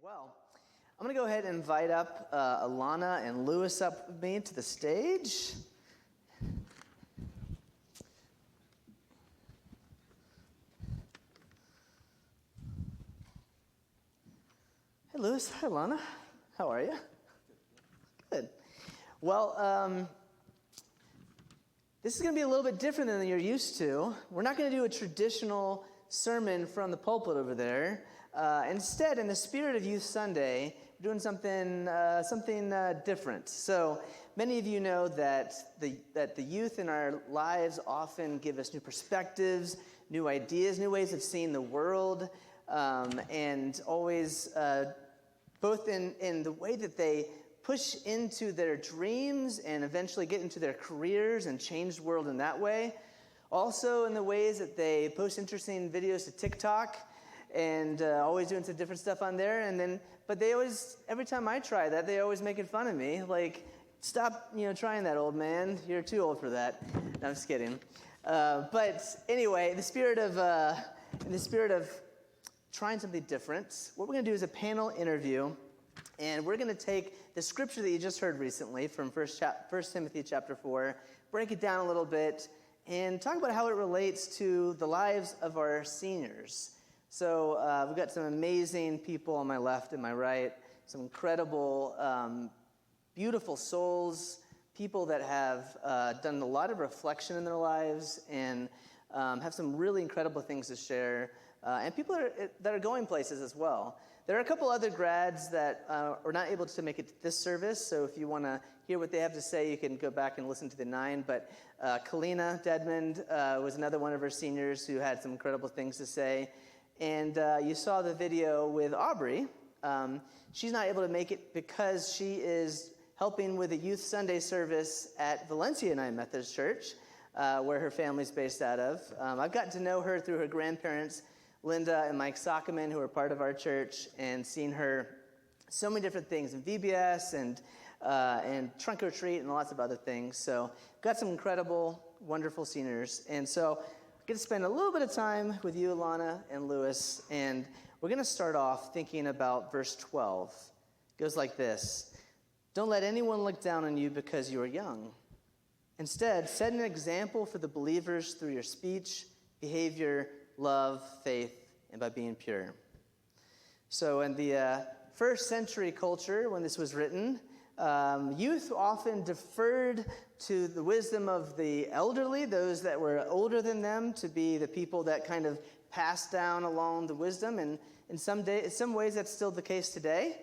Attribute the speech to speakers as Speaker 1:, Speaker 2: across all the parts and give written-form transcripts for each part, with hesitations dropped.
Speaker 1: Well, I'm going to go ahead and invite up Alana and Lewis up with me to the stage. Hey, Lewis. Hi, Alana. How are you? Good. Well, this is going to be a little bit different than you're used to. We're not going to do a traditional sermon from the pulpit over there. Instead, in the spirit of Youth Sunday, we're doing something different. So many of you know that the youth in our lives often give us new perspectives, new ideas, new ways of seeing the world, and always both in the way that they push into their dreams and eventually get into their careers and change the world in that way. Also in the ways that they post interesting videos to TikTok and always doing some different stuff on there. But they always, every time I try that, they always making fun of me. Like, stop, trying that, old man. You're too old for that. No, I'm just kidding. But anyway, in the spirit of trying something different, what we're going to do is a panel interview. And we're going to take the scripture that you just heard recently from 1 Timothy chapter 4, break it down a little bit, and talk about how it relates to the lives of our seniors. So we've got some amazing people on my left and my right, some incredible, beautiful souls, people that have done a lot of reflection in their lives and have some really incredible things to share, and people that are going places as well. There are a couple other grads that are not able to make it to this service, so if you want to hear what they have to say, you can go back and listen to the 9. But Kalina Dedmond was another one of our seniors who had some incredible things to say. And you saw the video with Aubrey. She's not able to make it because she is helping with a Youth Sunday service at Valencia United Methodist Church, where her family's based out of. I've gotten to know her through her grandparents, Linda and Mike Sockerman, who are part of our church, and seen her so many different things in VBS and Trunk or Treat and lots of other things. So got some incredible, wonderful seniors. And so I get to spend a little bit of time with you, Alana and Lewis, and we're going to start off thinking about verse 12. It goes like this: "Don't let anyone look down on you because you are young. Instead, set an example for the believers through your speech, behavior, love, faith, and by being pure." So in the first century culture, when this was written, youth often deferred to the wisdom of the elderly, those that were older than them, to be the people that kind of passed down along the wisdom. And in some ways, that's still the case today.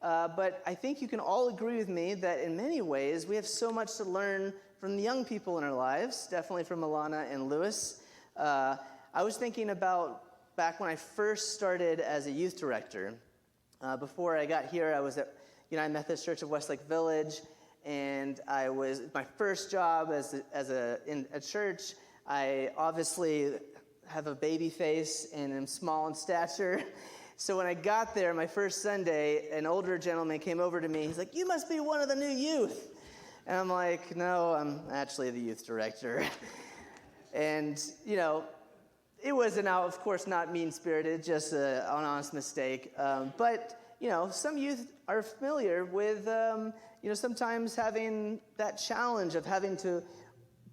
Speaker 1: But I think you can all agree with me that in many ways, we have so much to learn from the young people in our lives, definitely from Alana and Lewis. I was thinking about back when I first started as a youth director. Before I got here, I was at United Methodist Church of Westlake Village, and my first job in a church. I obviously have a baby face and am small in stature. So when I got there, my first Sunday, an older gentleman came over to me. He's like, "You must be one of the new youth." And I'm like, "No, I'm actually the youth director." And, it was, of course, not mean-spirited, just an honest mistake. But, some youth are familiar with, sometimes having that challenge of having to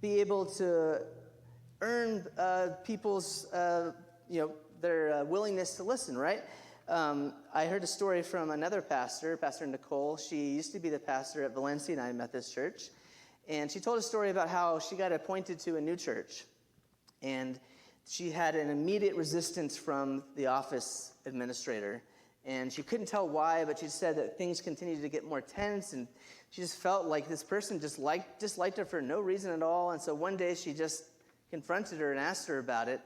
Speaker 1: be able to earn people's, their willingness to listen, right? I heard a story from another pastor, Pastor Nicole. She used to be the pastor at Valencia United Methodist Church. And she told a story about how she got appointed to a new church. And she had an immediate resistance from the office administrator. And she couldn't tell why, but she said that things continued to get more tense. And she just felt like this person disliked her for no reason at all. And so one day she just confronted her and asked her about it.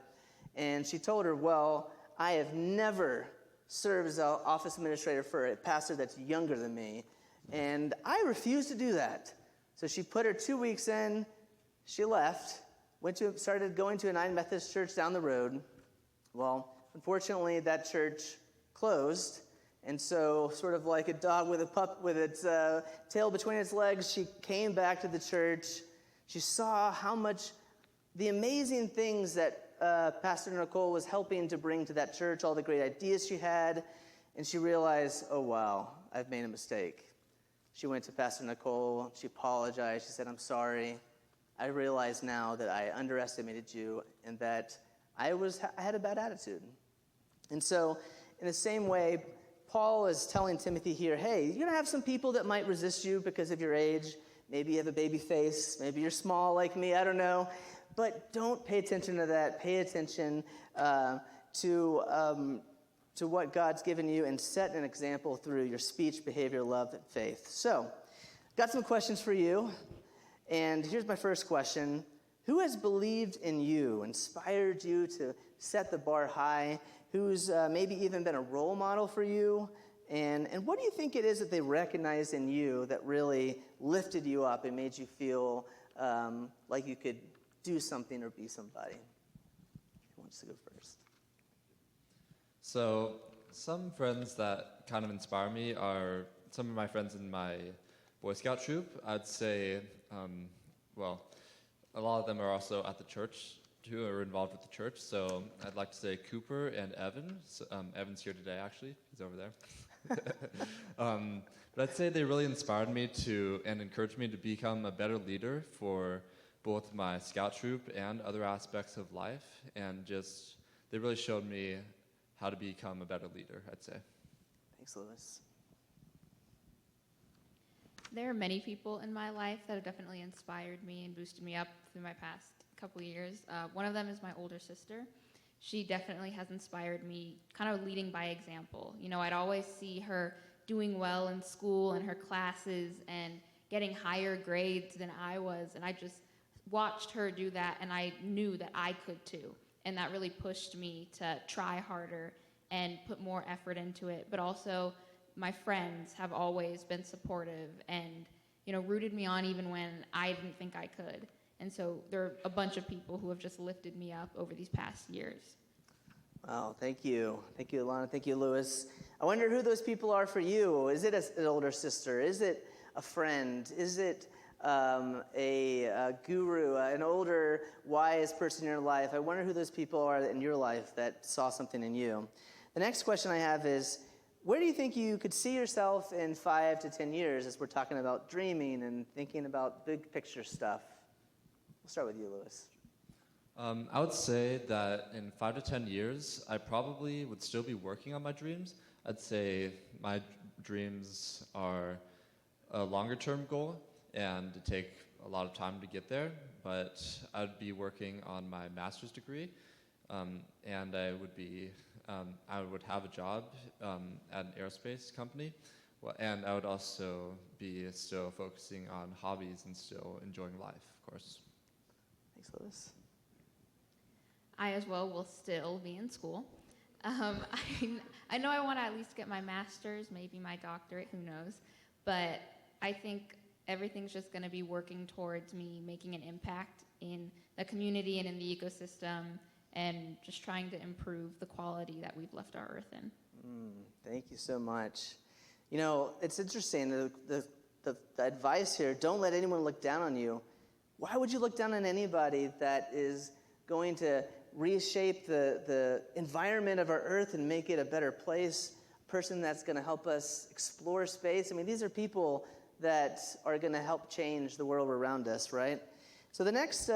Speaker 1: And she told her, "Well, I have never served as an office administrator for a pastor that's younger than me. And I refuse to do that." So she put her 2 weeks in. She left. Started going to a United Methodist church down the road. Well, unfortunately, that church closed, and so sort of like a dog with its tail between its legs, she came back to the church. She saw how much the amazing things that Pastor Nicole was helping to bring to that church, all the great ideas she had, and she realized, oh, wow, I've made a mistake. She went to Pastor Nicole. She apologized. She said, I'm sorry. I realize now that I underestimated you and that I had a bad attitude. And so in the same way, Paul is telling Timothy here, hey, you're going to have some people that might resist you because of your age. Maybe you have a baby face. Maybe you're small like me. I don't know. But don't pay attention to that. Pay attention to what God's given you and set an example through your speech, behavior, love, and faith. So, got some questions for you. And here's my first question. Who has believed in you, inspired you to set the bar high? Who's maybe even been a role model for you? And what do you think it is that they recognized in you that really lifted you up and made you feel like you could do something or be somebody? Who wants to go first?
Speaker 2: So some friends that kind of inspire me are some of my friends in my Boy Scout troop. I'd say, a lot of them are also at the church too, are involved with the church. So I'd like to say Cooper and Evan. So, Evan's here today, actually. He's over there. But I'd say they really inspired me and encouraged me to become a better leader for both my scout troop and other aspects of life. And they really showed me how to become a better leader, I'd say.
Speaker 1: Thanks, Lewis.
Speaker 3: There are many people in my life that have definitely inspired me and boosted me up through my past couple of years. One of them is my older sister. She definitely has inspired me, kind of leading by example. You know, I'd always see her doing well in school and her classes and getting higher grades than I was, and I just watched her do that, and I knew that I could too. And that really pushed me to try harder and put more effort into it. But also, my friends have always been supportive and, rooted me on even when I didn't think I could. And so there are a bunch of people who have just lifted me up over these past years.
Speaker 1: Wow, thank you. Thank you, Alana. Thank you, Lewis. I wonder who those people are for you. Is it an older sister? Is it a friend? Is it a guru, an older, wise person in your life? I wonder who those people are in your life that saw something in you. The next question I have is, where do you think you could see yourself in 5 to 10 years as we're talking about dreaming and thinking about big picture stuff? We'll start with you, Lewis.
Speaker 2: I would say that in 5 to 10 years, I probably would still be working on my dreams. I'd say my dreams are a longer-term goal, and it take a lot of time to get there, but I'd be working on my master's degree, and I would have a job at an aerospace company, and I would also be still focusing on hobbies and still enjoying life, of course.
Speaker 1: Thanks, Lewis.
Speaker 3: I as well will still be in school. I know I want to at least get my master's, maybe my doctorate, who knows, but I think everything's just going to be working towards me making an impact in the community and in the ecosystem and just trying to improve the quality that we've left our earth in.
Speaker 1: Thank you so much. It's interesting, the advice here, don't let anyone look down on you. Why would you look down on anybody that is going to reshape the environment of our earth and make it a better place? A person that's going to help us explore space. I mean, these are people that are going to help change the world around us, right? So the next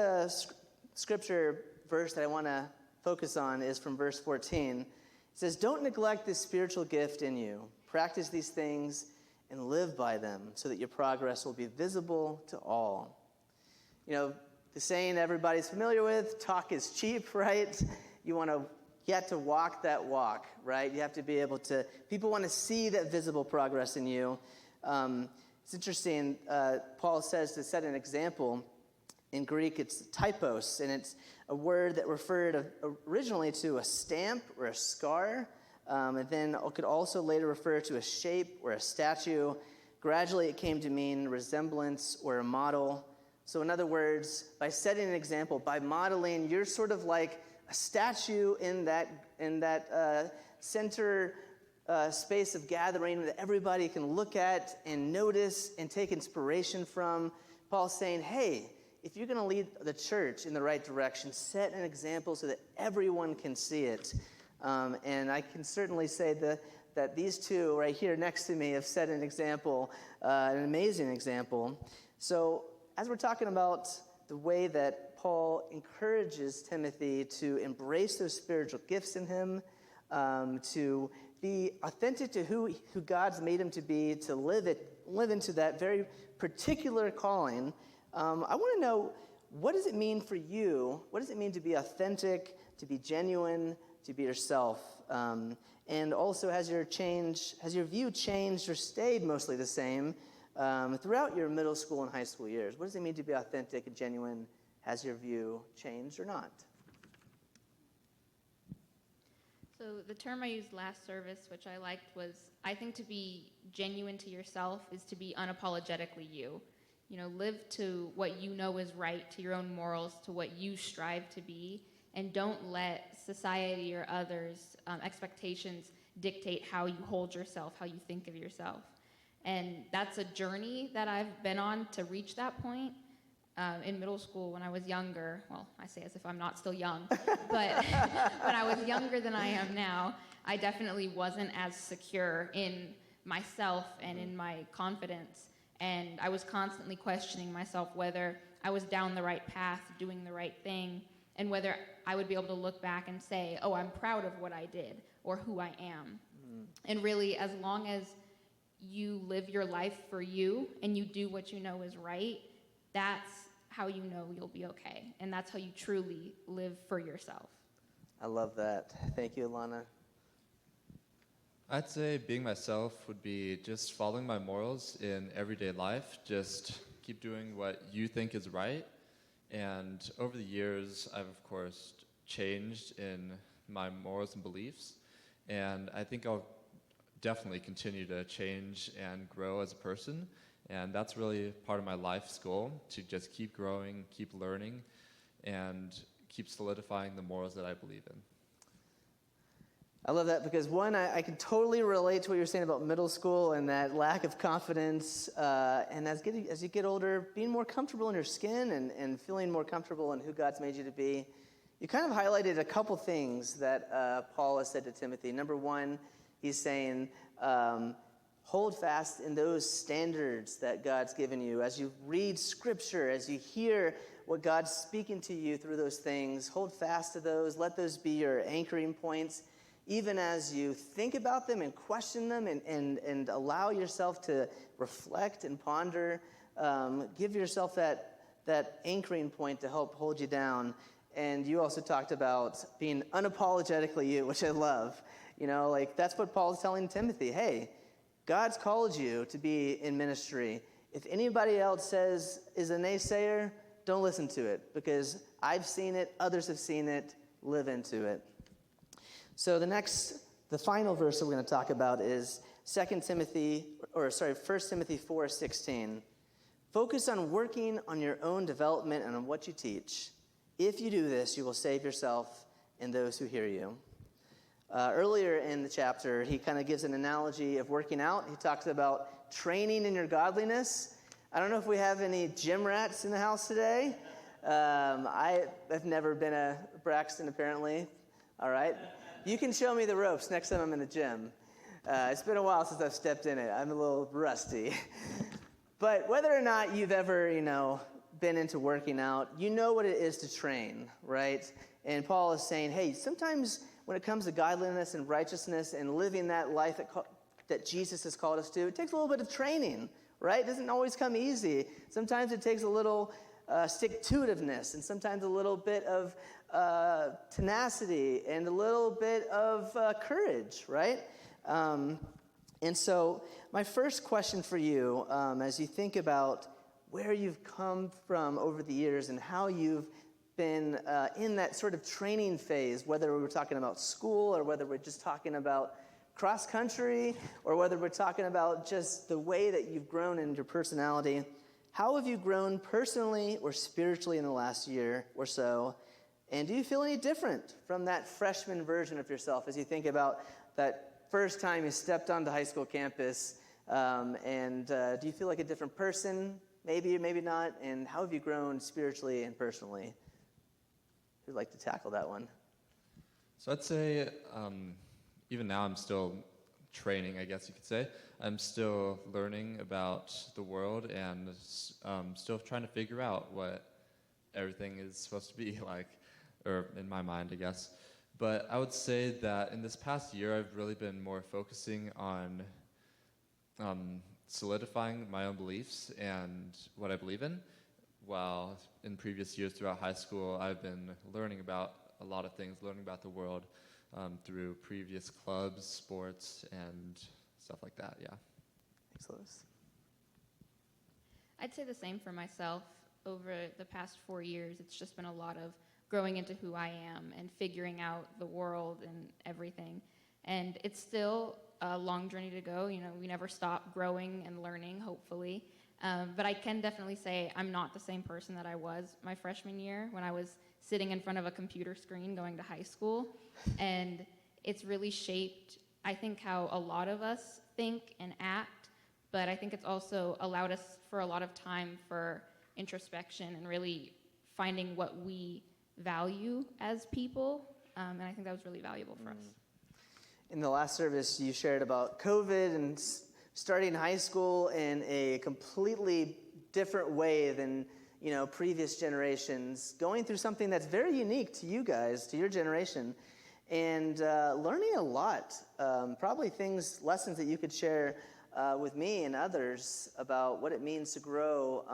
Speaker 1: scripture verse that I want to focus on is from verse 14. It says, don't neglect this spiritual gift in you. Practice these things and live by them so that your progress will be visible to all. The saying everybody's familiar with, talk is cheap, right? You have to walk that walk, right? You have to be able to, people want to see that visible progress in you. It's interesting, Paul says to set an example. In Greek, it's typos, and it's a word that referred originally to a stamp or a scar, and then it could also later refer to a shape or a statue. Gradually, it came to mean resemblance or a model. So in other words, by setting an example, by modeling, you're sort of like a statue in that center space of gathering that everybody can look at and notice and take inspiration from. Paul's saying, hey, if you're going to lead the church in the right direction, set an example so that everyone can see it. And I can certainly say that these two right here next to me have set an example, an amazing example. So as we're talking about the way that Paul encourages Timothy to embrace those spiritual gifts in him, to be authentic to who God's made him to be, to live into that very particular calling, I want to know, what does it mean for you? What does it mean to be authentic, to be genuine, to be yourself? And also, has your view changed or stayed mostly the same throughout your middle school and high school years? What does it mean to be authentic and genuine? Has your view changed or not?
Speaker 3: So the term I used last service, which I liked, was, I think to be genuine to yourself is to be unapologetically you. You know, live to what you know is right, to your own morals, to what you strive to be, and don't let society or others' expectations dictate how you hold yourself, how you think of yourself. And that's a journey that I've been on to reach that point. In middle school, when I was younger, well, I say as if I'm not still young, but when I was younger than I am now, I definitely wasn't as secure in myself and in my confidence. And I was constantly questioning myself whether I was down the right path, doing the right thing, and whether I would be able to look back and say, oh, I'm proud of what I did or who I am. And really, as long as you live your life for you and you do what you know is right, that's how you know you'll be okay. And that's how you truly live for yourself.
Speaker 1: I love that. Thank you, Alana.
Speaker 2: I'd say being myself would be just following my morals in everyday life. Just keep doing what you think is right. And over the years, I've, of course, changed in my morals and beliefs. And I think I'll definitely continue to change and grow as a person. And that's really part of my life's goal, to just keep growing, keep learning, and keep solidifying the morals that I believe in.
Speaker 1: I love that because, one, I can totally relate to what you're saying about middle school and that lack of confidence. And as you get older, being more comfortable in your skin and feeling more comfortable in who God's made you to be. You kind of highlighted a couple things that Paul has said to Timothy. Number one, he's saying, hold fast in those standards that God's given you. As you read Scripture, as you hear what God's speaking to you through those things, hold fast to those. Let those be your anchoring points. Even as you think about them and question them and allow yourself to reflect and ponder, give yourself that anchoring point to help hold you down. And you also talked about being unapologetically you, which I love. You know, like that's what Paul's telling Timothy. Hey, God's called you to be in ministry. If anybody else says is a naysayer, don't listen to it, because I've seen it, others have seen it, live into it. So the final verse that we're going to talk about is 1 Timothy 4:16. Focus on working on your own development and on what you teach. If you do this, you will save yourself and those who hear you. Earlier in the chapter, he kind of gives an analogy of working out. He talks about training in your godliness. I don't know if we have any gym rats in the house today. I have never been a Braxton, apparently. All right. You can show me the ropes next time I'm in the gym. It's been a while since I've stepped in it. I'm a little rusty. But whether or not you've ever, been into working out, you know what it is to train, right? And Paul is saying, hey, sometimes when it comes to godliness and righteousness and living that life that Jesus has called us to, it takes a little bit of training, right? It doesn't always come easy. Sometimes it takes a little stick-to-itiveness, and sometimes a little bit of tenacity and a little bit of courage, right? And so my first question for you, as you think about where you've come from over the years and how you've been in that sort of training phase, whether we're talking about school or whether we're just talking about cross country or whether we're talking about just the way that you've grown in your personality, how have you grown personally or spiritually in the last year or so? And do you feel any different from that freshman version of yourself as you think about that first time you stepped onto high school campus? Do you feel like a different person? Maybe or maybe not. And how have you grown spiritually and personally? Who'd like to tackle that one?
Speaker 2: So I'd say even now I'm still training, I guess you could say. I'm still learning about the world and still trying to figure out what everything is supposed to be like, or in my mind, I guess. But I would say that in this past year, I've really been more focusing on solidifying my own beliefs and what I believe in, while in previous years throughout high school, I've been learning about a lot of things, learning about the world through previous clubs, sports, and stuff like that, yeah.
Speaker 1: Thanks, Lewis.
Speaker 3: I'd say the same for myself. Over the past 4 years, it's just been a lot of growing into who I am and figuring out the world and everything. And it's still a long journey to go. You know, we never stop growing and learning, hopefully. But I can definitely say I'm not the same person that I was my freshman year when I was sitting in front of a computer screen going to high school. And it's really shaped, I think, how a lot of us think and act. But I think it's also allowed us for a lot of time for introspection and really finding what we value as people. And I think that was really valuable for us.
Speaker 1: In the last service, you shared about COVID and starting high school in a completely different way than, you know, previous generations, going through something that's very unique to you guys, to your generation, and learning a lot. Probably lessons that you could share with me and others about what it means to grow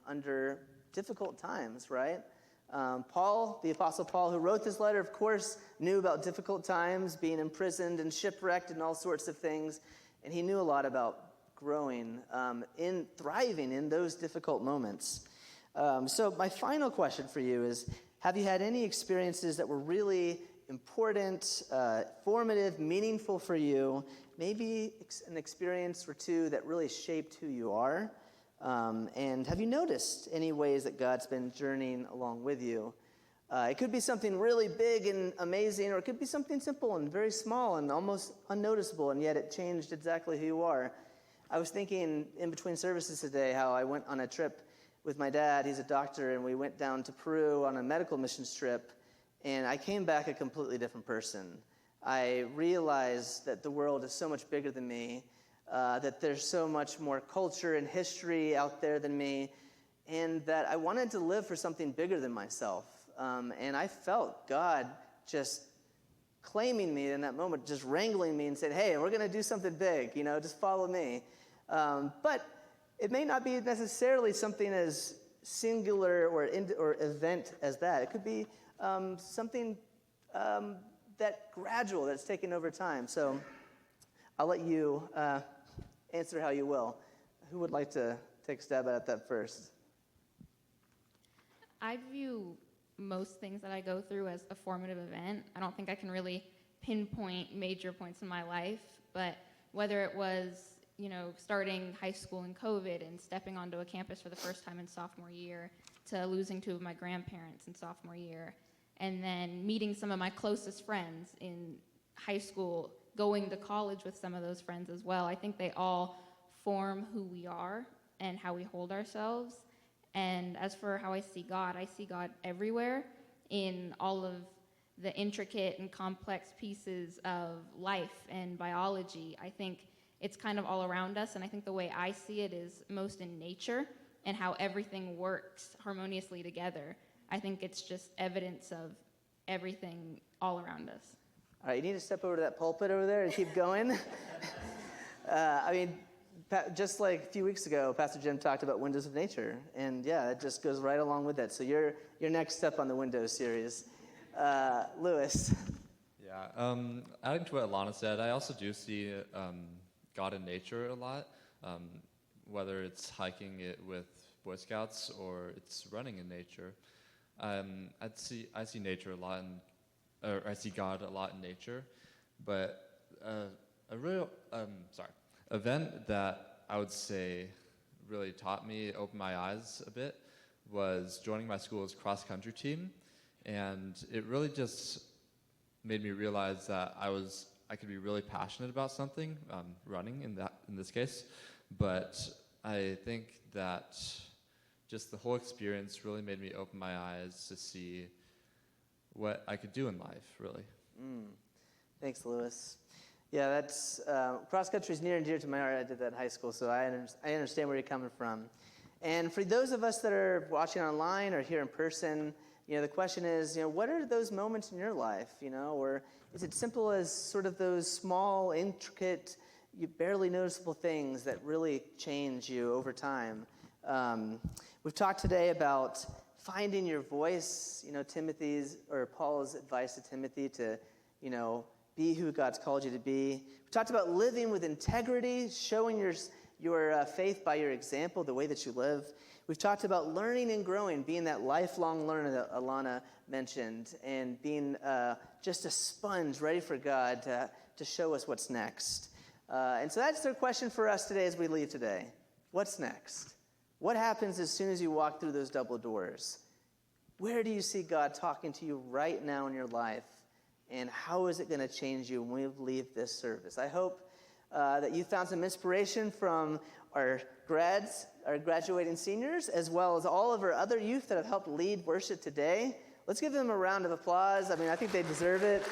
Speaker 1: under difficult times, right? Paul, the Apostle Paul, who wrote this letter, of course, knew about difficult times, being imprisoned and shipwrecked and all sorts of things, and he knew a lot about growing, thriving in those difficult moments. So my final question for you is, have you had any experiences that were really important, formative, meaningful for you, maybe an experience or two that really shaped who you are? And have you noticed any ways that God's been journeying along with you? It could be something really big and amazing, or it could be something simple and very small and almost unnoticeable, and yet it changed exactly who you are. I was thinking in between services today how I went on a trip with my dad. He's a doctor, and we went down to Peru on a medical missions trip, and I came back a completely different person. I realized that the world is so much bigger than me, that there's so much more culture and history out there than me, and that I wanted to live for something bigger than myself. And I felt God just claiming me in that moment, just wrangling me and saying, hey, we're going to do something big, you know, just follow me. But it may not be necessarily something as singular or event as that. It could be something that gradual, that's taken over time. So I'll let you answer how you will. Who would like to take a stab at that first?
Speaker 3: I view most things that I go through as a formative event. I don't think I can really pinpoint major points in my life, but whether it was, you know, starting high school in COVID and stepping onto a campus for the first time in sophomore year, to losing 2 of my grandparents in sophomore year, and then meeting some of my closest friends in high school, going to college with some of those friends as well. I think they all form who we are and how we hold ourselves. And as for how I see God everywhere in all of the intricate and complex pieces of life and biology. I think it's kind of all around us, and I think the way I see it is most in nature and how everything works harmoniously together. I think it's just evidence of everything all around us.
Speaker 1: All right, you need to step over to that pulpit over there and keep going. Just like a few weeks ago, Pastor Jim talked about Windows of Nature, and yeah, it just goes right along with it. So you're next up on the Windows series. Lewis.
Speaker 2: Yeah, adding to what Alana said, I also do see God in nature a lot, whether it's hiking it with Boy Scouts or it's running in nature. I see nature a lot, or I see God a lot in nature, but a real event that I would say really taught me, opened my eyes a bit, was joining my school's cross-country team, and it really just made me realize that I could be really passionate about something, running in this case, but I think that just the whole experience really made me open my eyes to see what I could do in life, really.
Speaker 1: Thanks, Lewis. Yeah, that's cross country is near and dear to my heart. I did that in high school, so I understand where you're coming from. And for those of us that are watching online or here in person, the question is, what are those moments in your life, or is it simple as sort of those small, intricate, barely noticeable things that really change you over time? We've talked today about finding your voice, Paul's advice to Timothy to, be who God's called you to be. We talked about living with integrity, showing your faith by your example, the way that you live. We've talked about learning and growing, being that lifelong learner that Alana mentioned, and being just a sponge ready for God to show us what's next. And so that's the question for us today as we leave today. What's next? What happens as soon as you walk through those double doors? Where do you see God talking to you right now in your life? And how is it going to change you when we leave this service? I hope that you found some inspiration from our graduating seniors, as well as all of our other youth that have helped lead worship today. Let's give them a round of applause. I think they deserve it.